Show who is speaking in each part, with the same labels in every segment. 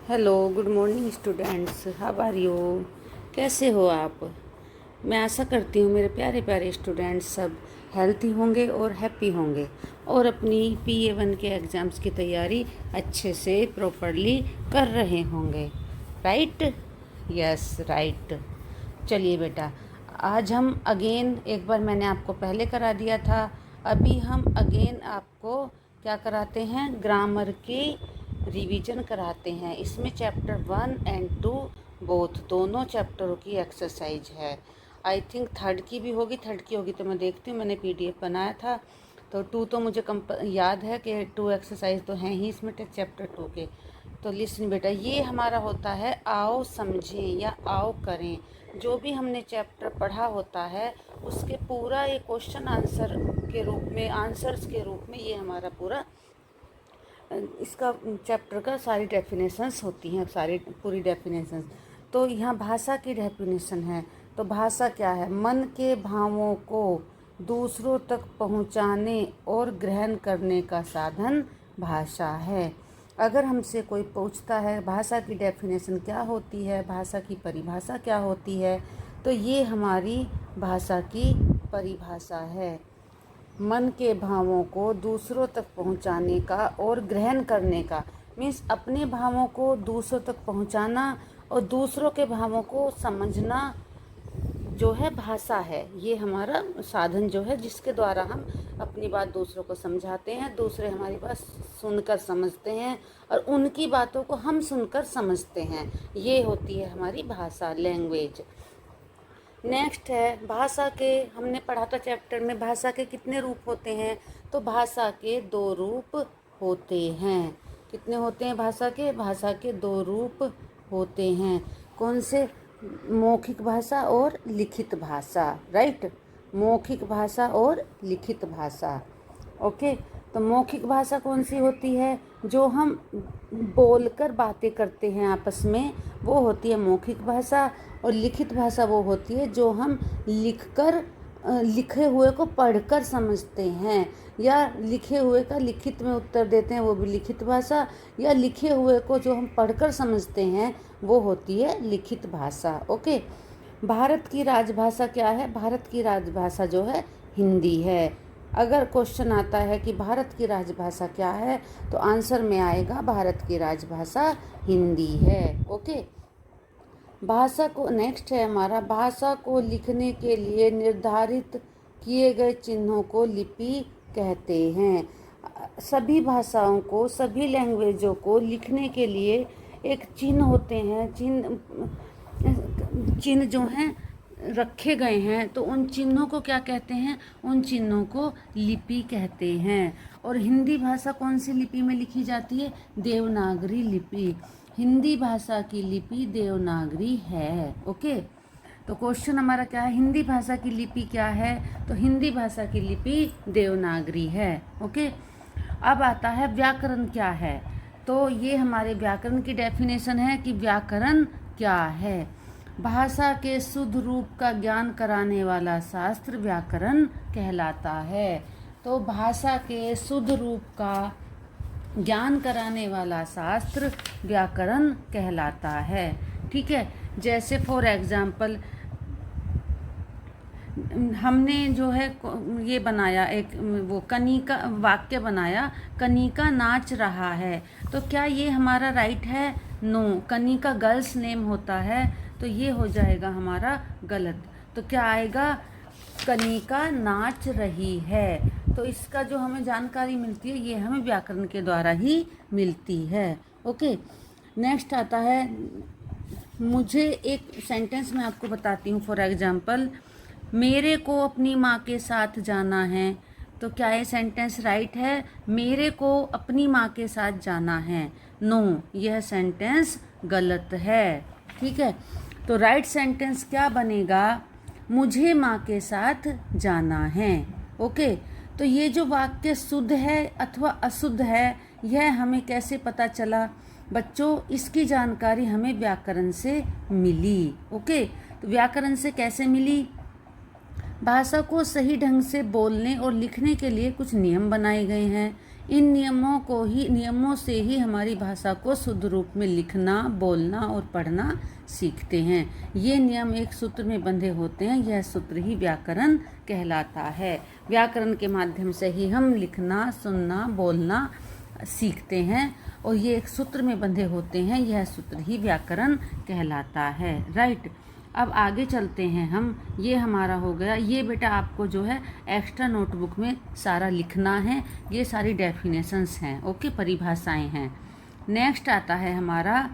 Speaker 1: Hello, good morning students, how are you. कैसे हो आप। मैं आशा करती हूँ मेरे प्यारे प्यारे स्टूडेंट्स सब हेल्थी होंगे और हैप्पी होंगे और अपनी PA1 के एग्ज़ाम्स की तैयारी अच्छे से प्रॉपरली कर रहे होंगे। Right, yes right. चलिए बेटा, आज हम अगेन, एक बार मैंने आपको पहले करा दिया था, अभी हम अगेन आपको क्या कराते हैं, ग्रामर की रिवीजन कराते हैं। इसमें चैप्टर 1 एंड 2 बोथ दोनों चैप्टरों की एक्सरसाइज है। आई थिंक थर्ड की भी होगी, थर्ड की होगी तो मैं देखती हूँ, मैंने PDF बनाया था तो 2 तो मुझे याद है कि 2 एक्सरसाइज तो हैं ही इसमें चैप्टर 2 के। तो लिसन बेटा, ये हमारा होता है आओ समझें या आओ करें। जो भी हमने चैप्टर पढ़ा होता है उसके पूरा ये क्वेश्चन आंसर के रूप में, आंसर्स के रूप में ये हमारा पूरा इसका चैप्टर का सारी डेफिनेशंस होती हैं, सारी पूरी डेफिनेशंस। तो यहाँ भाषा की डेफिनेशन है। तो भाषा क्या है, मन के भावों को दूसरों तक पहुँचाने और ग्रहण करने का साधन भाषा है। अगर हमसे कोई पूछता है भाषा की डेफिनेशन क्या होती है, भाषा की परिभाषा क्या होती है, तो ये हमारी भाषा की परिभाषा है। मन के भावों को दूसरों तक पहुंचाने का और ग्रहण करने का, मीन्स अपने भावों को दूसरों तक पहुंचाना और दूसरों के भावों को समझना जो है भाषा है। ये हमारा साधन जो है जिसके द्वारा हम अपनी बात दूसरों को समझाते हैं, दूसरे हमारी बात सुनकर समझते हैं और उनकी बातों को हम सुनकर समझते हैं। ये होती है हमारी भाषा, लैंग्वेज। नेक्स्ट है भाषा के, हमने पढ़ा था चैप्टर में भाषा के कितने रूप होते हैं। तो भाषा के 2 रूप होते हैं। कितने होते हैं भाषा के, भाषा के 2 रूप होते हैं। कौन से, मौखिक भाषा और लिखित भाषा। राइट, मौखिक भाषा और लिखित भाषा। ओके, तो मौखिक भाषा कौन सी होती है, जो हम बोलकर बातें करते हैं आपस में, वो होती है मौखिक भाषा। और लिखित भाषा वो होती है जो हम लिखकर, लिखे हुए को पढ़कर समझते हैं, या लिखे हुए का लिखित में उत्तर देते हैं, वो भी लिखित भाषा। या लिखे हुए को जो हम पढ़कर समझते हैं वो होती है लिखित भाषा। ओके, भारत की राजभाषा क्या है, भारत की राजभाषा जो है हिंदी है। अगर क्वेश्चन आता है कि भारत की राजभाषा क्या है, तो आंसर में आएगा भारत की राजभाषा हिंदी है। ओके, भाषा को, नेक्स्ट है हमारा, भाषा को लिखने के लिए निर्धारित किए गए चिन्हों को लिपि कहते हैं। सभी भाषाओं को, सभी लैंग्वेजों को लिखने के लिए एक चिन्ह होते हैं, चिन्ह जो हैं रखे गए हैं, तो उन चिन्हों को क्या कहते हैं, उन चिन्हों को लिपि कहते हैं। और हिंदी भाषा कौन सी लिपि में लिखी जाती है, देवनागरी लिपि। हिंदी भाषा की लिपि देवनागरी है। ओके, तो क्वेश्चन हमारा क्या है, हिंदी भाषा की लिपि क्या है, तो हिंदी भाषा की लिपि देवनागरी है। ओके, अब आता है व्याकरण क्या है। तो ये हमारे व्याकरण की डेफिनेशन है कि व्याकरण क्या है। भाषा के शुद्ध रूप का ज्ञान कराने वाला शास्त्र व्याकरण कहलाता है। तो भाषा के शुद्ध रूप का ज्ञान कराने वाला शास्त्र व्याकरण कहलाता है। ठीक है, जैसे फॉर एग्जाम्पल हमने जो है ये बनाया, एक वो कनिका वाक्य बनाया, कनिका नाच रहा है, तो क्या ये हमारा राइट है, नो। कनिका गर्ल्स नेम होता है तो ये हो जाएगा हमारा गलत। तो क्या आएगा, कनिका नाच रही है। तो इसका जो हमें जानकारी मिलती है ये हमें व्याकरण के द्वारा ही मिलती है। ओके, नेक्स्ट आता है, मुझे एक सेंटेंस मैं आपको बताती हूँ। फॉर एग्जाम्पल, मेरे को अपनी माँ के साथ जाना है, तो क्या ये सेंटेंस राइट है, मेरे को अपनी माँ के साथ जाना है, नो, यह सेंटेंस गलत है। ठीक है, तो राइट सेंटेंस क्या बनेगा, मुझे माँ के साथ जाना है। ओके, तो ये जो वाक्य शुद्ध है अथवा अशुद्ध है, यह हमें कैसे पता चला बच्चों, इसकी जानकारी हमें व्याकरण से मिली। ओके, तो व्याकरण से कैसे मिली, भाषा को सही ढंग से बोलने और लिखने के लिए कुछ नियम बनाए गए हैं। इन नियमों से ही हमारी भाषा को शुद्ध रूप में लिखना, बोलना और पढ़ना सीखते हैं। ये नियम एक सूत्र में बंधे होते हैं, यह सूत्र ही व्याकरण कहलाता है। व्याकरण के माध्यम से ही हम लिखना, सुनना, बोलना सीखते हैं और ये एक सूत्र में बंधे होते हैं, यह सूत्र ही व्याकरण कहलाता है। राइट, अब आगे चलते हैं हम। ये हमारा हो गया। ये बेटा आपको जो है एक्स्ट्रा नोटबुक में सारा लिखना है, ये सारी डेफिनेशंस हैं, ओके, परिभाषाएं हैं। नेक्स्ट आता है हमारा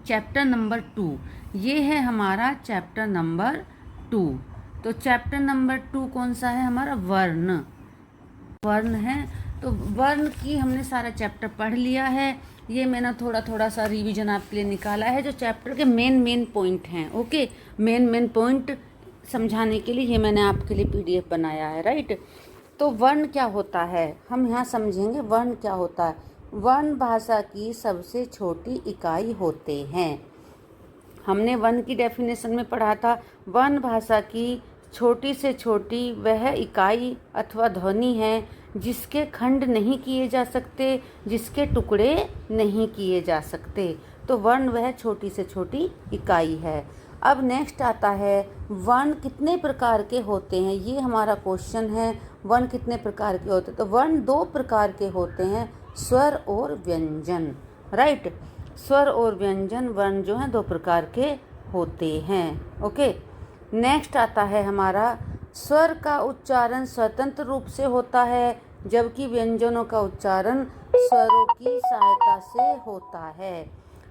Speaker 1: चैप्टर नंबर 2। ये है हमारा चैप्टर नंबर 2। तो चैप्टर नंबर 2 कौन सा है हमारा? वर्ण। वर्ण है, तो वर्ण की हमने सारा चैप्टर पढ़ लिया है। ये मैंने थोड़ा सा रिवीजन आपके लिए निकाला है, जो चैप्टर के मेन पॉइंट हैं, ओके। मेन पॉइंट समझाने के लिए ये मैंने आपके लिए PDF बनाया है। राइट, तो वर्ण क्या होता है हम यहाँ समझेंगे। वर्ण क्या होता है? वर्ण भाषा की सबसे छोटी इकाई होते हैं। हमने वर्ण की डेफिनेशन में पढ़ा था, वर्ण भाषा की छोटी से छोटी वह इकाई अथवा ध्वनि है जिसके खंड नहीं किए जा सकते, जिसके टुकड़े नहीं किए जा सकते। तो वर्ण वह छोटी से छोटी इकाई है। अब नेक्स्ट आता है वर्ण कितने प्रकार के होते हैं, ये हमारा क्वेश्चन है। वर्ण कितने प्रकार के होते हैं? तो वर्ण 2 प्रकार के होते हैं, स्वर और व्यंजन। राइट, स्वर और व्यंजन वर्ण जो हैं 2 प्रकार के होते हैं, ओके। नेक्स्ट आता है हमारा स्वर का उच्चारण स्वतंत्र रूप से होता है, जबकि व्यंजनों का उच्चारण स्वरों की सहायता से होता है।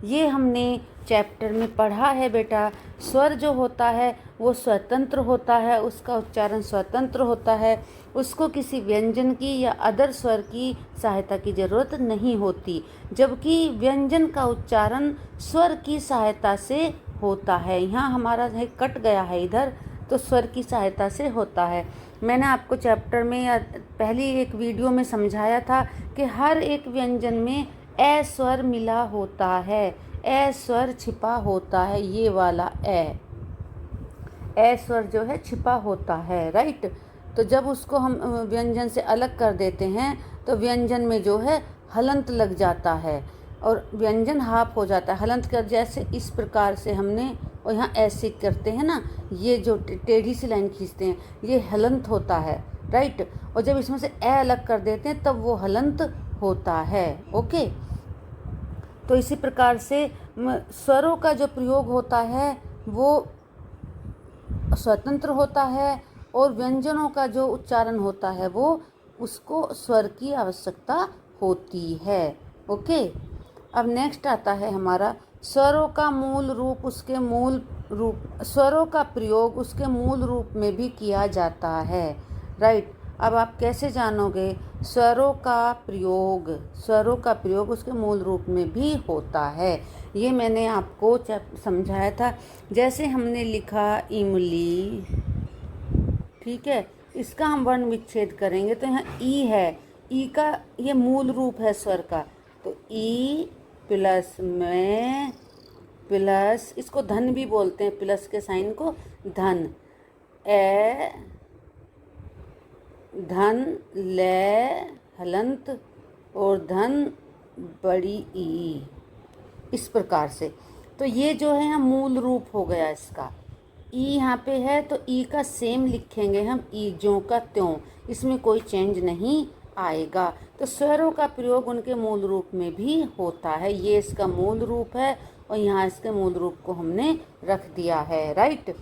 Speaker 1: ये हमने चैप्टर में पढ़ा है बेटा। स्वर जो होता है वो स्वतंत्र होता है, उसका उच्चारण स्वतंत्र होता है, उसको किसी व्यंजन की या अदर स्वर की सहायता की ज़रूरत नहीं होती, जबकि व्यंजन का उच्चारण स्वर की सहायता से होता है। यहाँ हमारा कट गया है इधर, तो स्वर की सहायता से होता है। मैंने आपको चैप्टर में या पहली एक वीडियो में समझाया था कि हर एक व्यंजन में ए स्वर मिला होता है, ए स्वर छिपा होता है। ये वाला ए स्वर जो है छिपा होता है। राइट, तो जब उसको हम व्यंजन से अलग कर देते हैं तो व्यंजन में जो है हलंत लग जाता है और व्यंजन हाफ हो जाता है। हलंत कर जैसे इस प्रकार से हमने, और यहाँ ऐसे करते हैं ना, ये जो टेढ़ी सी लाइन खींचते हैं, ये हलंत होता है। राइट, और जब इसमें से ए अलग कर देते हैं तब वो हलंत होता है, ओके। तो इसी प्रकार से स्वरों का जो प्रयोग होता है वो स्वतंत्र होता है और व्यंजनों का जो उच्चारण होता है वो उसको स्वर की आवश्यकता होती है, ओके। अब नेक्स्ट आता है हमारा स्वरों का मूल रूप, उसके मूल रूप, स्वरों का प्रयोग उसके मूल रूप में भी किया जाता है। राइट, अब आप कैसे जानोगे? स्वरों का प्रयोग उसके मूल रूप में भी होता है। ये मैंने आपको समझाया था। जैसे हमने लिखा इमली, ठीक है, इसका हम वर्ण विच्छेद करेंगे तो यहाँ ई है, ई का ये मूल रूप है स्वर का, तो ई प्लस में प्लस, इसको धन भी बोलते हैं, प्लस के साइन को धन, ए धन ले हलंत और धन बड़ी ई, इस प्रकार से। तो ये जो है हम मूल रूप हो गया इसका। ई यहाँ पे है तो ई का सेम लिखेंगे हम, ई ज्यों का त्यों, इसमें कोई चेंज नहीं आएगा। तो स्वरों का प्रयोग उनके मूल रूप में भी होता है। ये इसका मूल रूप है और यहाँ इसके मूल रूप को हमने रख दिया है। राइट,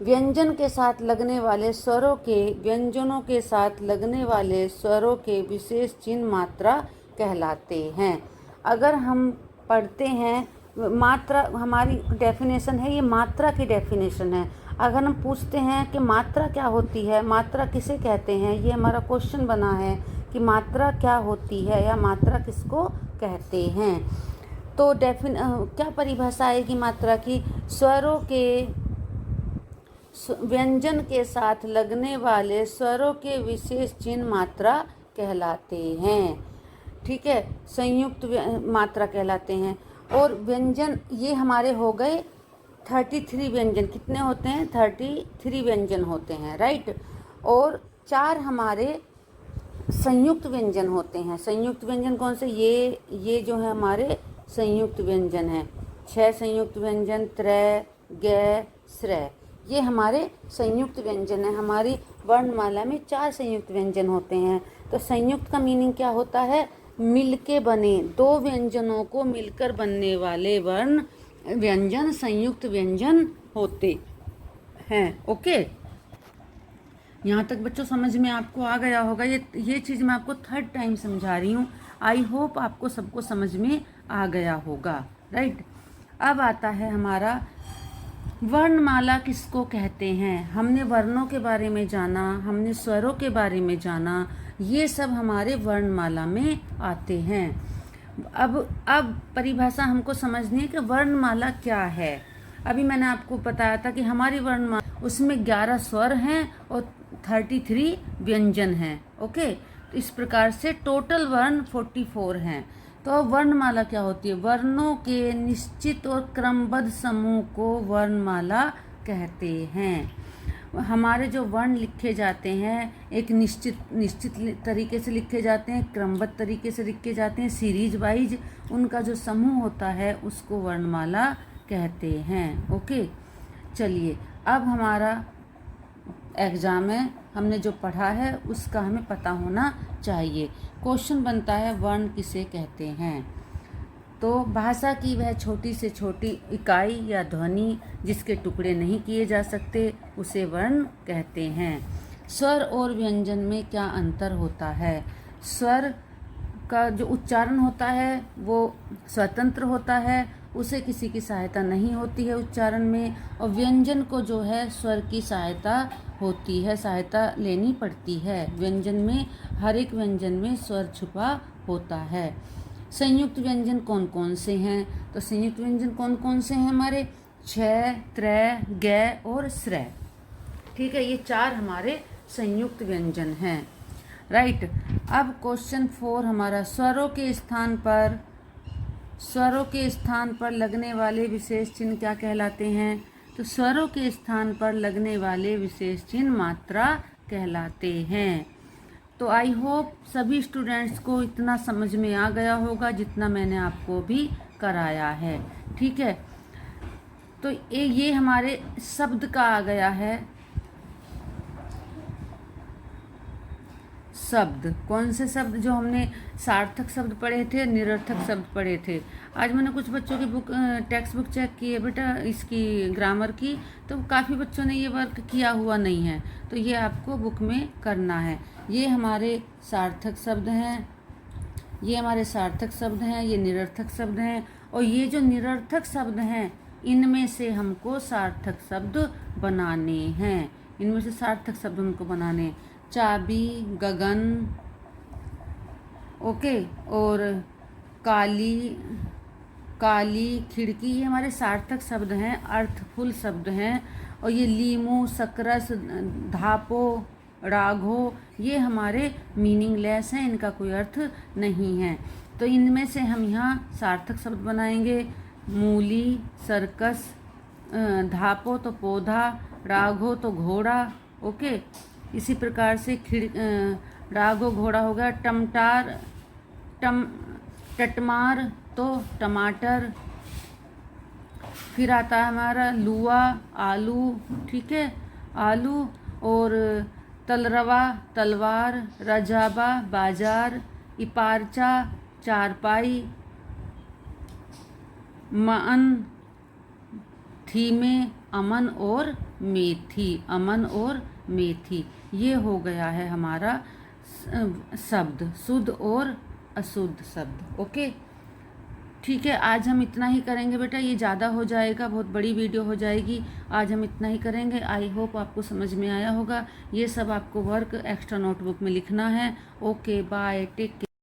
Speaker 1: व्यंजन के साथ लगने वाले स्वरों के, व्यंजनों के साथ लगने वाले स्वरों के विशेष चिन्ह मात्रा कहलाते हैं। अगर हम पढ़ते हैं मात्रा, हमारी डेफिनेशन है, ये मात्रा की डेफिनेशन है। अगर हम पूछते हैं कि मात्रा क्या होती है, मात्रा किसे कहते हैं, ये हमारा क्वेश्चन बना है कि मात्रा क्या होती है या मात्रा किसको कहते हैं, तो क्या परिभाषा आएगी मात्रा की? स्वरों के, व्यंजन के साथ लगने वाले स्वरों के विशेष चिन्ह मात्रा कहलाते हैं। ठीक है, संयुक्त मात्रा कहलाते हैं। और व्यंजन ये हमारे हो गए 33 व्यंजन। कितने होते हैं? 33 व्यंजन होते हैं। राइट, और 4 हमारे संयुक्त व्यंजन होते हैं। संयुक्त व्यंजन कौन से? ये जो है हमारे संयुक्त व्यंजन हैं। 6 संयुक्त व्यंजन, त्रय, ग, श्रय, ये हमारे संयुक्त व्यंजन हैं। हमारी वर्णमाला में 4 संयुक्त व्यंजन होते हैं। तो संयुक्त का मीनिंग क्या होता है? मिलके बने, 2 व्यंजनों को मिलकर बनने वाले वर्ण व्यंजन संयुक्त व्यंजन होते हैं। ओके, यहाँ तक बच्चों समझ में आपको आ गया होगा। ये चीज़ मैं आपको 3rd टाइम समझा रही हूँ। आई होप आपको सबको समझ में आ गया होगा, राइट। अब आता है हमारा वर्णमाला किसको कहते हैं। हमने वर्णों के बारे में जाना, हमने स्वरों के बारे में जाना, ये सब हमारे वर्णमाला में आते हैं। अब परिभाषा हमको समझनी है कि वर्णमाला क्या है। अभी मैंने आपको बताया था कि हमारी वर्णमाला, उसमें 11 स्वर हैं और 33 व्यंजन हैं। ओके, तो इस प्रकार से टोटल वर्ण 44 हैं। तो अब वर्णमाला क्या होती है? वर्णों के निश्चित और क्रमबद्ध समूह को वर्णमाला कहते हैं। हमारे जो वर्ण लिखे जाते हैं एक निश्चित तरीके से लिखे जाते हैं, क्रमबद्ध तरीके से लिखे जाते हैं, सीरीज वाइज उनका जो समूह होता है उसको वर्णमाला कहते हैं। ओके, चलिए अब हमारा एग्ज़ाम है, हमने जो पढ़ा है उसका हमें पता होना चाहिए। क्वेश्चन बनता है वर्ण किसे कहते हैं? तो भाषा की वह छोटी से छोटी इकाई या ध्वनि जिसके टुकड़े नहीं किए जा सकते उसे वर्ण कहते हैं। स्वर और व्यंजन में क्या अंतर होता है? स्वर का जो उच्चारण होता है वो स्वतंत्र होता है, उसे किसी की सहायता नहीं होती है उच्चारण में। और व्यंजन को जो है स्वर की सहायता होती है, सहायता लेनी पड़ती है। व्यंजन में, हर एक व्यंजन में स्वर छुपा होता है। संयुक्त व्यंजन कौन कौन से हैं? तो संयुक्त व्यंजन कौन कौन से हैं हमारे? क्षय, त्रय, ग और श्रय। ठीक है, ये 4 हमारे संयुक्त व्यंजन हैं, राइट। अब क्वेश्चन 4 हमारा स्वरों के स्थान पर लगने वाले विशेष चिन्ह क्या कहलाते हैं? तो स्वरों के स्थान पर लगने वाले विशेष चिन्ह मात्रा कहलाते हैं। तो आई होप सभी स्टूडेंट्स को इतना समझ में आ गया होगा जितना मैंने आपको भी कराया है। ठीक है, तो ये हमारे शब्द का आ गया है। शब्द कौन से शब्द? जो हमने सार्थक शब्द पढ़े थे, निरर्थक शब्द पढ़े थे। आज मैंने कुछ बच्चों की टेक्स्ट बुक चेक की है बेटा, इसकी ग्रामर की, तो काफ़ी बच्चों ने ये वर्क किया हुआ नहीं है, तो ये आपको बुक में करना है। ये हमारे सार्थक शब्द हैं, ये हमारे सार्थक शब्द हैं, ये निरर्थक शब्द हैं। और ये जो निरर्थक शब्द हैं इनमें से हमको सार्थक शब्द बनाने हैं, इनमें से सार्थक शब्द हमको बनाने हैं। चाबी, गगन, ओके, और काली खिड़की, ये हमारे सार्थक शब्द हैं, अर्थफुल शब्द हैं। और ये लीमू, सकरस, धापो, राघो, ये हमारे मीनिंगलेस हैं, इनका कोई अर्थ नहीं है। तो इनमें से हम यहाँ सार्थक शब्द बनाएंगे। मूली, सर्कस, धापो तो पौधा, राघो तो घोड़ा। ओके, इसी प्रकार से राघो घोड़ा हो गया। टटमार तो टमाटर। फिर आता है हमारा लुआ, आलू। ठीक है, आलू। और तलरवा, तलवार। रजाबा, बाजार। इपारचा, चारपाई। मन, थीमे, अमन और मेथी। अमन और मेथी, ये हो गया है हमारा शब्द, शुद्ध और अशुद्ध शब्द। ओके, ठीक है, आज हम इतना ही करेंगे बेटा, ये ज़्यादा हो जाएगा, बहुत बड़ी वीडियो हो जाएगी। आज हम इतना ही करेंगे। आई होप आपको समझ में आया होगा। ये सब आपको वर्क एक्स्ट्रा नोटबुक में लिखना है। Okay, bye, take care.